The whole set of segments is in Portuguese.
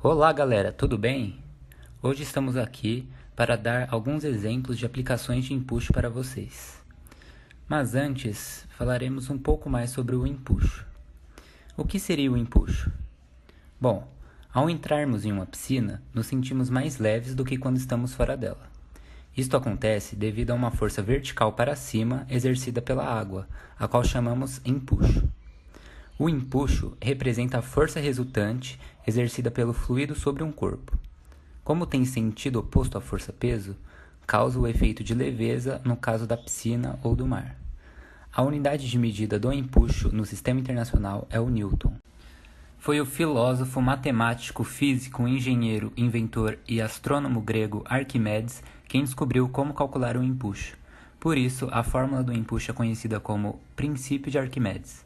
Olá galera, tudo bem? Hoje estamos aqui para dar alguns exemplos de aplicações de empuxo para vocês. Mas antes, falaremos um pouco mais sobre o empuxo. O que seria o empuxo? Bom, ao entrarmos em uma piscina, nos sentimos mais leves do que quando estamos fora dela. Isto acontece devido a uma força vertical para cima exercida pela água, a qual chamamos empuxo. O empuxo representa a força resultante exercida pelo fluido sobre um corpo. Como tem sentido oposto à força-peso, causa o efeito de leveza no caso da piscina ou do mar. A unidade de medida do empuxo no sistema internacional é o Newton. Foi o filósofo, matemático, físico, engenheiro, inventor e astrônomo grego Arquimedes quem descobriu como calcular o empuxo. Por isso, a fórmula do empuxo é conhecida como princípio de Arquimedes.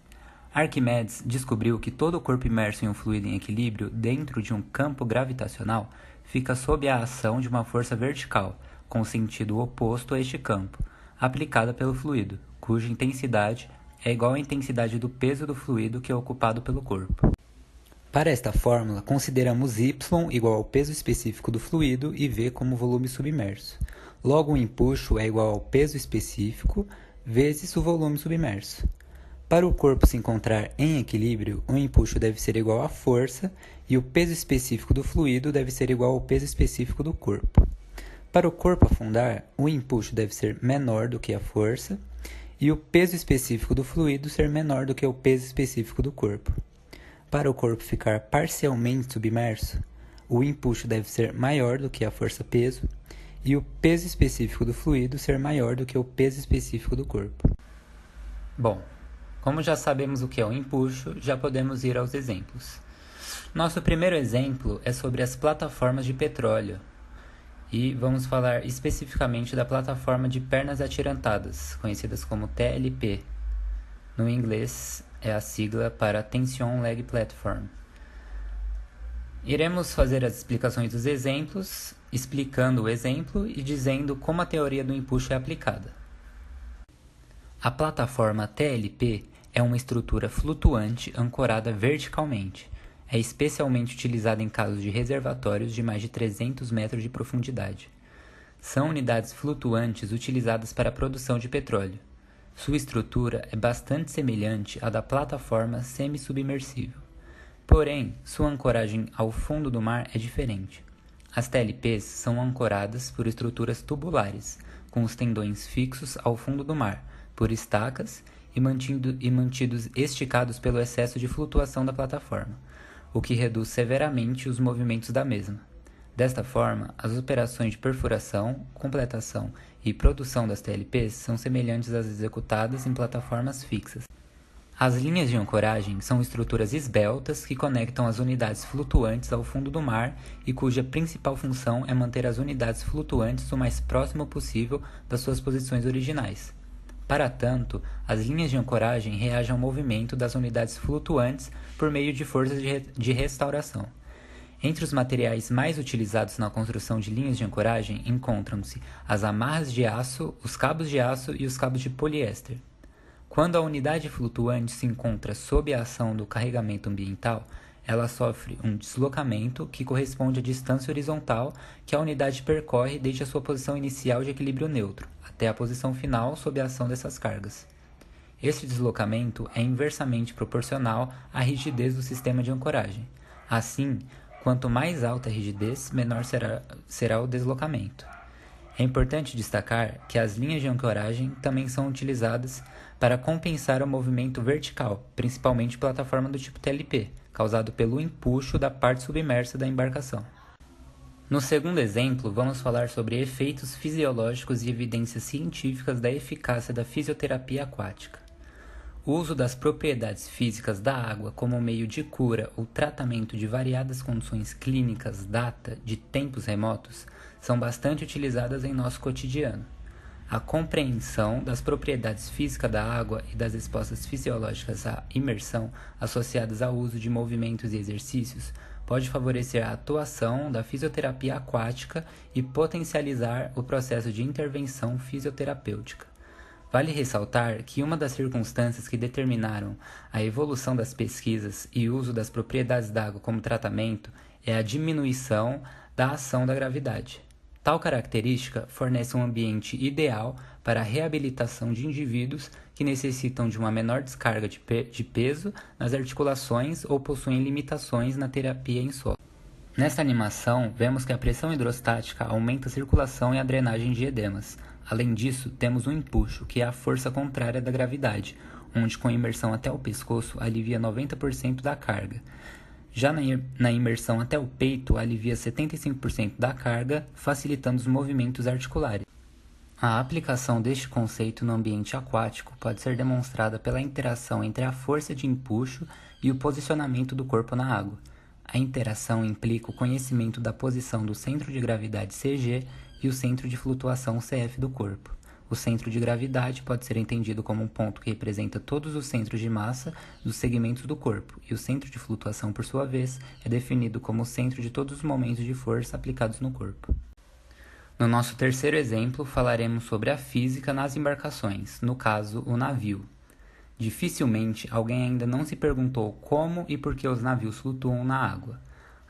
Arquimedes descobriu que todo corpo imerso em um fluido em equilíbrio dentro de um campo gravitacional fica sob a ação de uma força vertical, com sentido oposto a este campo, aplicada pelo fluido, cuja intensidade é igual à intensidade do peso do fluido que é ocupado pelo corpo. Para esta fórmula, consideramos y igual ao peso específico do fluido e v como volume submerso. Logo, o empuxo é igual ao peso específico vezes o volume submerso. Para o corpo se encontrar em equilíbrio, o empuxo deve ser igual à força e o peso específico do fluido deve ser igual ao peso específico do corpo. Para o corpo afundar, o empuxo deve ser menor do que a força e o peso específico do fluido ser menor do que o peso específico do corpo. Para o corpo ficar parcialmente submerso, o empuxo deve ser maior do que a força-peso e o peso específico do fluido ser maior do que o peso específico do corpo. Bom, como já sabemos o que é o empuxo, já podemos ir aos exemplos. Nosso primeiro exemplo é sobre as plataformas de petróleo. E vamos falar especificamente da plataforma de pernas atirantadas, conhecidas como TLP. No inglês, é a sigla para Tension Leg Platform. Iremos fazer as explicações dos exemplos, explicando o exemplo e dizendo como a teoria do empuxo é aplicada. A plataforma TLP é uma estrutura flutuante ancorada verticalmente. É especialmente utilizada em casos de reservatórios de mais de 300 metros de profundidade. São unidades flutuantes utilizadas para a produção de petróleo. Sua estrutura é bastante semelhante à da plataforma semi-submersível. Porém, sua ancoragem ao fundo do mar é diferente. As TLPs são ancoradas por estruturas tubulares, com os tendões fixos ao fundo do mar, por estacas e mantidos esticados pelo excesso de flutuação da plataforma, o que reduz severamente os movimentos da mesma. Desta forma, as operações de perfuração, completação e produção das TLPs são semelhantes às executadas em plataformas fixas. As linhas de ancoragem são estruturas esbeltas que conectam as unidades flutuantes ao fundo do mar e cuja principal função é manter as unidades flutuantes o mais próximo possível das suas posições originais. Para tanto, as linhas de ancoragem reagem ao movimento das unidades flutuantes por meio de forças de restauração. Entre os materiais mais utilizados na construção de linhas de ancoragem encontram-se as amarras de aço, os cabos de aço e os cabos de poliéster. Quando a unidade flutuante se encontra sob a ação do carregamento ambiental, ela sofre um deslocamento que corresponde à distância horizontal que a unidade percorre desde a sua posição inicial de equilíbrio neutro até a posição final sob a ação dessas cargas. Este deslocamento é inversamente proporcional à rigidez do sistema de ancoragem. Assim, quanto mais alta a rigidez, menor será o deslocamento. É importante destacar que as linhas de ancoragem também são utilizadas para compensar o movimento vertical, principalmente plataforma do tipo TLP, causado pelo empuxo da parte submersa da embarcação. No segundo exemplo, vamos falar sobre efeitos fisiológicos e evidências científicas da eficácia da fisioterapia aquática. O uso das propriedades físicas da água como meio de cura ou tratamento de variadas condições clínicas data de tempos remotos são bastante utilizadas em nosso cotidiano. A compreensão das propriedades físicas da água e das respostas fisiológicas à imersão associadas ao uso de movimentos e exercícios pode favorecer a atuação da fisioterapia aquática e potencializar o processo de intervenção fisioterapêutica. Vale ressaltar que uma das circunstâncias que determinaram a evolução das pesquisas e uso das propriedades da água como tratamento é a diminuição da ação da gravidade. Tal característica fornece um ambiente ideal para a reabilitação de indivíduos que necessitam de uma menor descarga de peso nas articulações ou possuem limitações na terapia em solo. Nesta animação, vemos que a pressão hidrostática aumenta a circulação e a drenagem de edemas. Além disso, temos o empuxo, que é a força contrária da gravidade, onde com imersão até o pescoço alivia 90% da carga. Já na imersão até o peito, alivia 75% da carga, facilitando os movimentos articulares. A aplicação deste conceito no ambiente aquático pode ser demonstrada pela interação entre a força de empuxo e o posicionamento do corpo na água. A interação implica o conhecimento da posição do centro de gravidade CG e o centro de flutuação CF do corpo. O centro de gravidade pode ser entendido como um ponto que representa todos os centros de massa dos segmentos do corpo, e o centro de flutuação, por sua vez, é definido como o centro de todos os momentos de força aplicados no corpo. No nosso terceiro exemplo, falaremos sobre a física nas embarcações, no caso, o navio. Dificilmente alguém ainda não se perguntou como e por que os navios flutuam na água.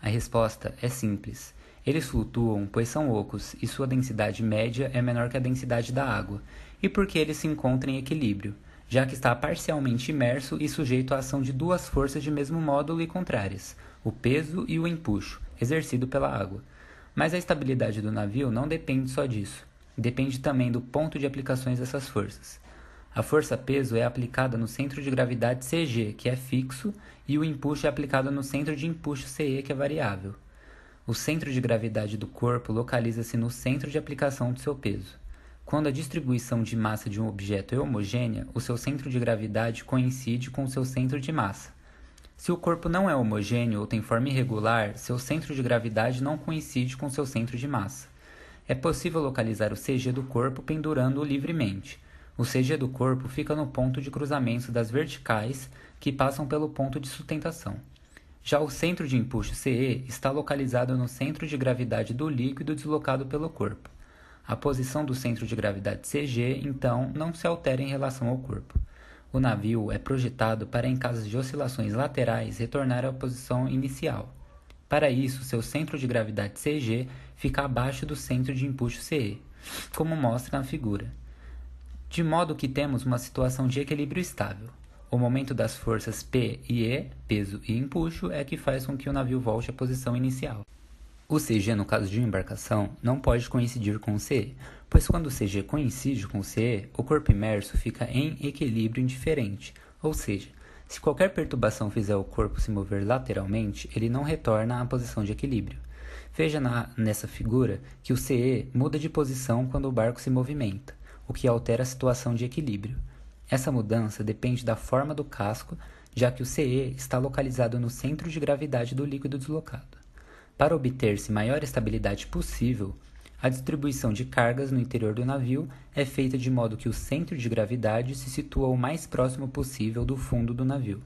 A resposta é simples. Eles flutuam pois são ocos e sua densidade média é menor que a densidade da água, e porque eles se encontram em equilíbrio, já que está parcialmente imerso e sujeito à ação de duas forças de mesmo módulo e contrárias, o peso e o empuxo, exercido pela água. Mas a estabilidade do navio não depende só disso. Depende também do ponto de aplicações dessas forças. A força-peso é aplicada no centro de gravidade CG, que é fixo, e o empuxo é aplicado no centro de empuxo CE, que é variável. O centro de gravidade do corpo localiza-se no centro de aplicação do seu peso. Quando a distribuição de massa de um objeto é homogênea, o seu centro de gravidade coincide com o seu centro de massa. Se o corpo não é homogêneo ou tem forma irregular, seu centro de gravidade não coincide com seu centro de massa. É possível localizar o CG do corpo pendurando-o livremente. O CG do corpo fica no ponto de cruzamento das verticais que passam pelo ponto de sustentação. Já o centro de empuxo CE está localizado no centro de gravidade do líquido deslocado pelo corpo. A posição do centro de gravidade CG, então, não se altera em relação ao corpo. O navio é projetado para, em caso de oscilações laterais, retornar à posição inicial. Para isso, seu centro de gravidade CG fica abaixo do centro de empuxo CE, como mostra na figura. De modo que temos uma situação de equilíbrio estável. O momento das forças P e E, peso e empuxo, é que faz com que o navio volte à posição inicial. O CG, no caso de uma embarcação, não pode coincidir com o CE, pois quando o CG coincide com o CE, o corpo imerso fica em equilíbrio indiferente, ou seja, se qualquer perturbação fizer o corpo se mover lateralmente, ele não retorna à posição de equilíbrio. Veja nessa figura que o CE muda de posição quando o barco se movimenta, o que altera a situação de equilíbrio. Essa mudança depende da forma do casco, já que o CE está localizado no centro de gravidade do líquido deslocado. Para obter-se maior estabilidade possível, a distribuição de cargas no interior do navio é feita de modo que o centro de gravidade se situa o mais próximo possível do fundo do navio.